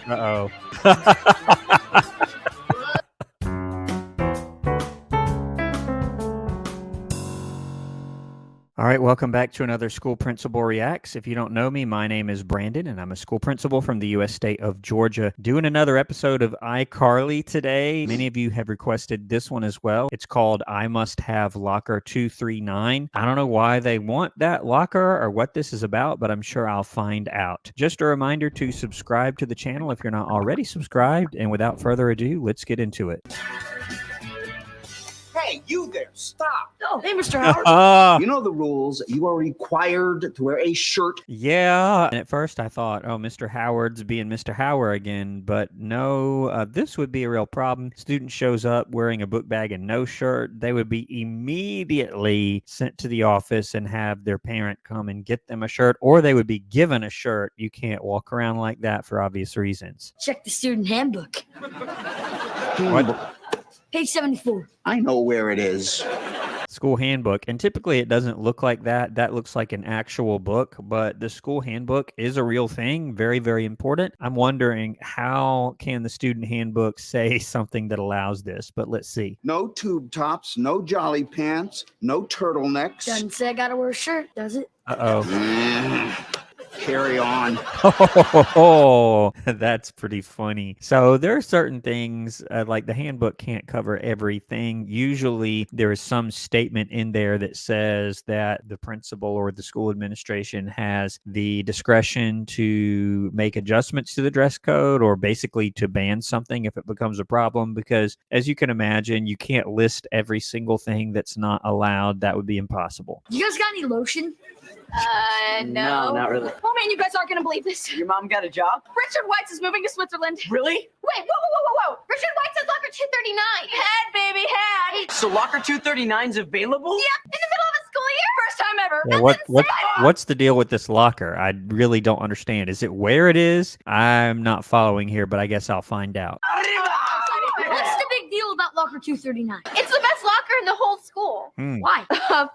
Uh-oh. All right, welcome back to another School Principal Reacts. If you don't know me, my name is Brandon, and I'm a school principal from the U.S. state of Georgia, doing another episode of iCarly today. Many of you have requested this one as well. It's called I Must Have Locker 239. I don't know why they want that locker or what this is about, but I'm sure I'll find out. Just a reminder to subscribe to the channel if you're not already subscribed, and without further ado, let's get into it. Hey, you there, stop. Oh, hey, Mr. Howard. You know the rules. You are required to wear a shirt. Yeah. And at first I thought, oh, Mr. Howard's being Mr. Howard again. But no, this would be a real problem. Student shows up wearing a book bag and no shirt. They would be immediately sent to the office and have their parent come and get them a shirt, or they would be given a shirt. You can't walk around like that for obvious reasons. Check the student handbook. What? Page 74. I know where it is. School handbook, and typically it doesn't look like that. That looks like an actual book, but the school handbook is a real thing. Very, very important. I'm wondering, how can the student handbook say something that allows this? But let's see. No tube tops, no jolly pants, no turtlenecks. Doesn't say I gotta wear a shirt, does it? Uh-oh. Carry on. Oh, that's pretty funny. So there are certain things, like the handbook can't cover everything. Usually there is some statement in there that says that the principal or the school administration has the discretion to make adjustments to the dress code, or basically to ban something if it becomes a problem, because as you can imagine, you can't list every single thing that's not allowed. That would be impossible. You guys got any lotion? No, not really. Oh man, you guys aren't gonna believe this. Your mom got a job? Richard White's is moving to Switzerland. Really? Wait, whoa. Richard White says locker 239. Head, baby, head. So locker 239's available? Yep, in the middle of the school year. First time ever. Yeah, That's what's the deal with this locker? I really don't understand. Is it where it is? I'm not following here, but I guess I'll find out. What's the big deal about locker 239? It's the best locker in the whole school. Why?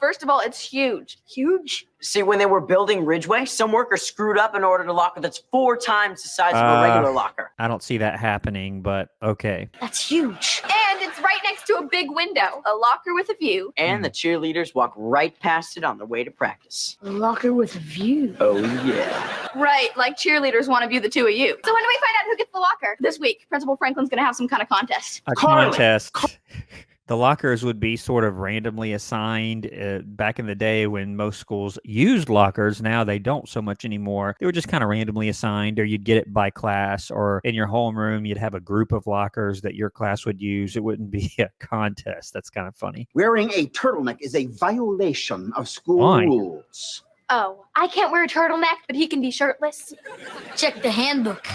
First of all, it's huge. Huge? See, when they were building Ridgeway, some workers screwed up and ordered a locker that's 4 times the size of a regular locker. I don't see that happening, but okay. That's huge. And it's right next to a big window. A locker with a view. And the cheerleaders walk right past it on their way to practice. A locker with a view. Oh, yeah. Right, like cheerleaders want to view the two of you. So when do we find out who gets the locker? This week, Principal Franklin's gonna have some kind of contest. A Carly. contest. The lockers would be sort of randomly assigned back in the day when most schools used lockers. Now they don't so much anymore. They were just kind of randomly assigned, or you'd get it by class, or in your homeroom, you'd have a group of lockers that your class would use. It wouldn't be a contest. That's kind of funny. Wearing a turtleneck is a violation of school Why? rules. Oh, I can't wear a turtleneck, but he can be shirtless. Check the handbook.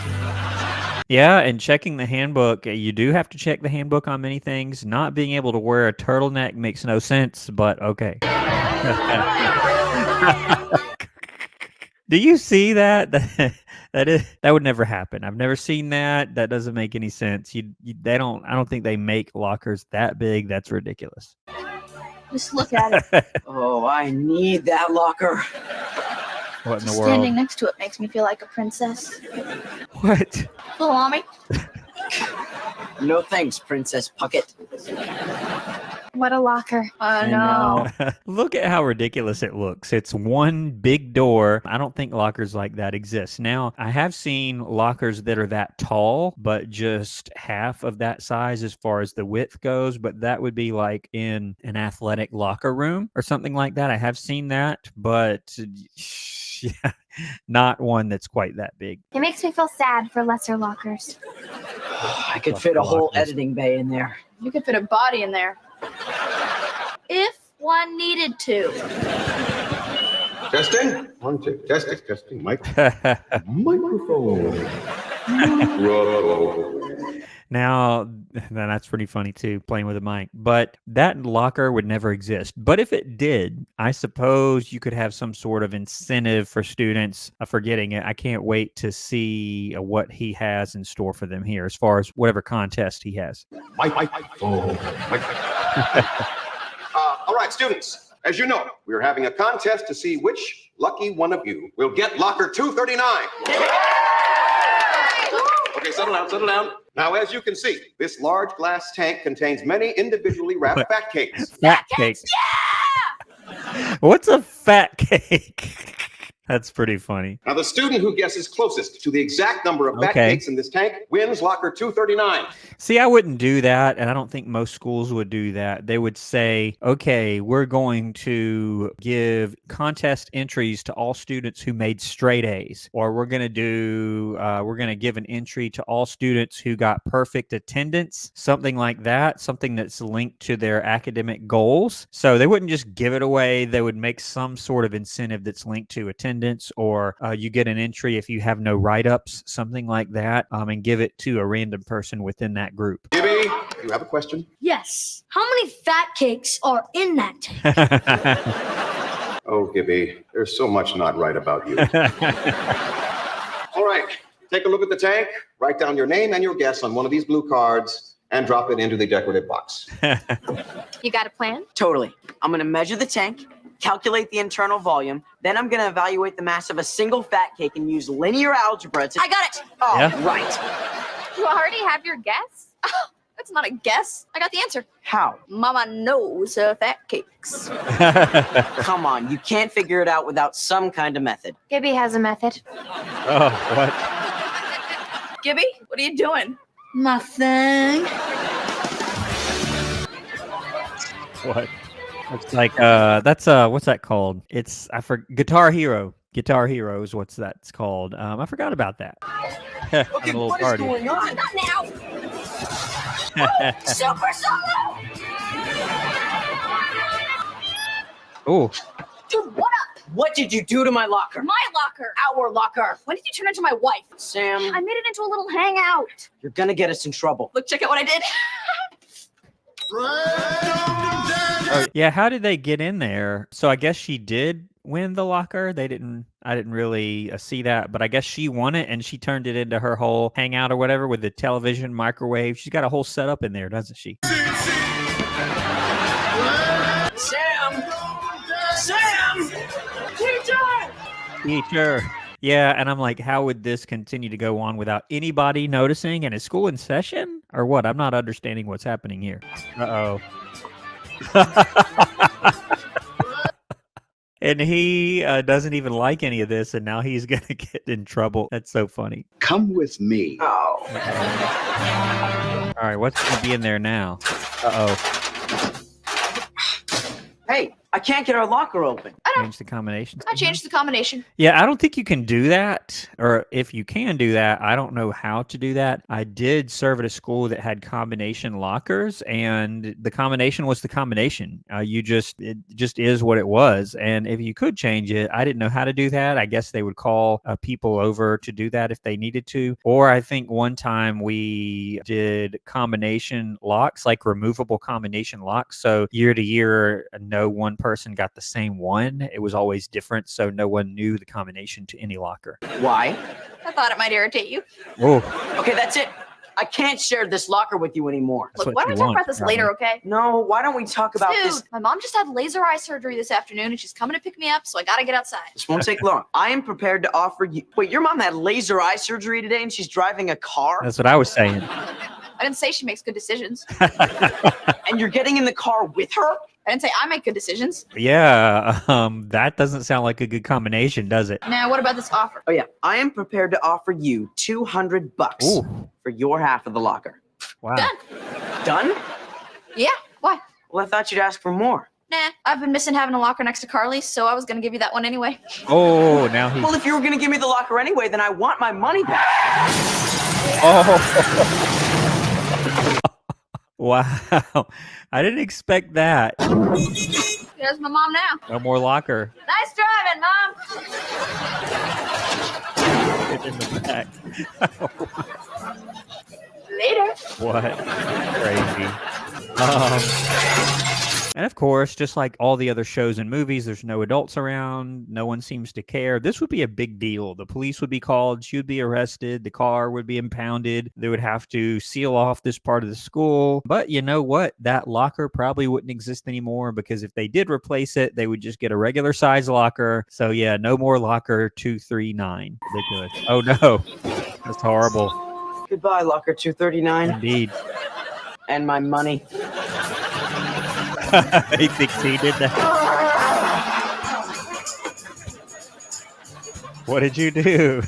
Yeah, and checking the handbook, you do have to check the handbook on many things. Not being able to wear a turtleneck makes no sense, but okay. Do you see that? That would never happen. I've never seen that. That doesn't make any sense. I don't think they make lockers that big. That's ridiculous. Just look at it. Oh, I need that locker. What in the Standing world? next to it makes me feel like a princess. What? Little mommy. No thanks, Princess Puckett. What a locker. Oh I no. know. Look at how ridiculous it looks. It's one big door. I don't think lockers like that exist. Now, I have seen lockers that are that tall, but just half of that size as far as the width goes. But that would be like in an athletic locker room or something like that. I have seen that, but yeah, not one that's quite that big. It makes me feel sad for lesser lockers. I could fit a whole editing bay in there. You could fit a body in there. If one needed to. Testing. 1, 2. Testing. Microphone. Now, that's pretty funny too, playing with a mic. But that locker would never exist. But if it did, I suppose you could have some sort of incentive for students for getting it. I can't wait to see what he has in store for them here as far as whatever contest he has. Microphone. All right, students. As you know, we're having a contest to see which lucky one of you will get locker 239. Okay, Okay, settle down, settle down. Now, as you can see, this large glass tank contains many individually wrapped fat cakes. Fat cake. Yeah! What's a fat cake? That's pretty funny. Now, the student who guesses closest to the exact number of fat cakes in this tank wins locker 239. See, I wouldn't do that, and I don't think most schools would do that. They would say, okay, we're going to give contest entries to all students who made straight A's, or we're going to give an entry to all students who got perfect attendance, something like that, something that's linked to their academic goals. So they wouldn't just give it away. They would make some sort of incentive that's linked to attendance, or you get an entry if you have no write-ups, something like that, and give it to a random person within that group. Gibby, you have a question? Yes. How many fat cakes are in that tank? Oh, Gibby, there's so much not right about you. All right, take a look at the tank, write down your name and your guess on one of these blue cards, and drop it into the decorative box. You got a plan? Totally. I'm going to measure the tank, calculate the internal volume, then I'm going to evaluate the mass of a single fat cake and use linear algebra to... I got it. Oh, Yeah. right. You already have your guess? Oh, that's not a guess. I got the answer. How? Mama knows her fat cakes. Come on, you can't figure it out without some kind of method. Gibby has a method. Oh, what? Gibby, what are you doing? Nothing. What? It's like that's what's that called? It's Guitar Hero. Guitar Hero is what's that's called. I forgot about that. Okay, what is going on? Not now. Super solo. Oh, Dude, what up? What did you do to my locker? My locker. Our locker. When did you turn into my wife? Sam, I made it into a little hangout. you're gonna get us in trouble. Look, check out what I did. oh, yeah. How did they get in there? So I guess she did win the locker. I didn't really see that, but I guess she won it and she turned it into her whole hangout or whatever with the television, microwave. She's got a whole setup in there, doesn't she? Sam! Sam! Teacher. Yeah, and I'm like, how would this continue to go on without anybody noticing? And is school in session or what? I'm not understanding what's happening here. Uh-oh. And he doesn't even like any of this, and now he's going to get in trouble. That's so funny. Come with me. Oh. All right, what's going to be in there now? Uh-oh. Hey, I can't get our locker open. Change the combinations. I changed the combination. Yeah, I don't think you can do that. Or if you can do that, I don't know how to do that. I did serve at a school that had combination lockers, and the combination was the combination. It just is what it was. And if you could change it, I didn't know how to do that. I guess they would call people over to do that if they needed to. Or I think one time we did combination locks, like removable combination locks. So year to year, no one person got the same one. It was always different, so no one knew the combination to any locker. Why? I thought it might irritate you. Oh, Okay, that's it. I can't share this locker with you anymore. That's Look, what why don't you we talk want, about this probably. later, okay? No, why don't we talk about Dude, this? my mom just had laser eye surgery this afternoon, and she's coming to pick me up, so I gotta get outside. This won't take long. I am prepared to offer you... Wait, your mom had laser eye surgery today and she's driving a car? that's what I was saying. I didn't say she makes good decisions. And you're getting in the car with her? I didn't say I make good decisions. Yeah, that doesn't sound like a good combination, does it? Now, what about this offer? Oh, yeah. I am prepared to offer you $200 Ooh, for your half of the locker. wow. Done. Done? Yeah, why? Well, I thought you'd ask for more. Nah, I've been missing having a locker next to Carly's, so I was gonna give you that one anyway. Oh, now he's... Well, if you were going to give me the locker anyway, then I want my money back. Oh. Wow. I didn't expect that. There's my mom now. No more locker. Nice driving, Mom. It's in the back. Later. What? Crazy. And of course, just like all the other shows and movies, there's no adults around. No one seems to care. This would be a big deal. The police would be called. She would be arrested. The car would be impounded. They would have to seal off this part of the school. But you know what? That locker probably wouldn't exist anymore, because if they did replace it, they would just get a regular size locker. So yeah, no more locker 239. Ridiculous. Oh no. That's horrible. Goodbye, locker 239. Indeed. And my money. He thinks he did that. What did you do?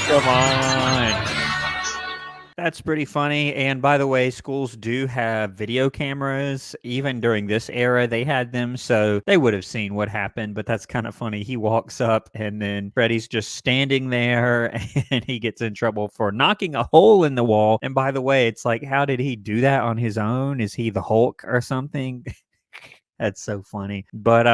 Come on. That's pretty funny. And by the way, schools do have video cameras. Even during this era, they had them. So they would have seen what happened. But that's kind of funny. He walks up and then Freddy's just standing there and he gets in trouble for knocking a hole in the wall. And by the way, it's like, how did he do that on his own? Is he the Hulk or something? That's so funny. But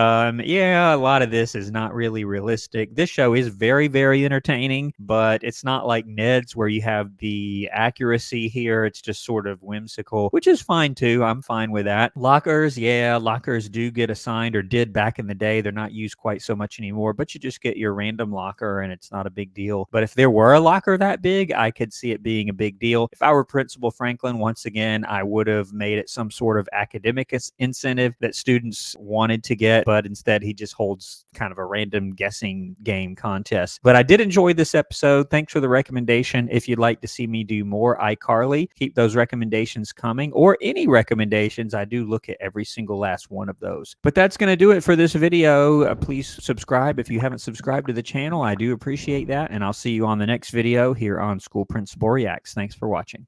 yeah, a lot of this is not really realistic. This show is very, very entertaining, but it's not like Ned's where you have the accuracy here. It's just sort of whimsical, which is fine too. I'm fine with that. Lockers, yeah, lockers do get assigned or did back in the day. They're not used quite so much anymore, but you just get your random locker and it's not a big deal. But if there were a locker that big, I could see it being a big deal. If I were Principal Franklin, once again, I would have made it some sort of academic incentive that students wanted to get, but instead he just holds kind of a random guessing game contest. But I did enjoy this episode. Thanks for the recommendation. If you'd like to see me do more iCarly, keep those recommendations coming, or any recommendations. I do look at every single last one of those. But that's going to do it for this video. Please subscribe if you haven't subscribed to the channel. I do appreciate that, and I'll see you on the next video here on School Principal Reacts. Thanks for watching.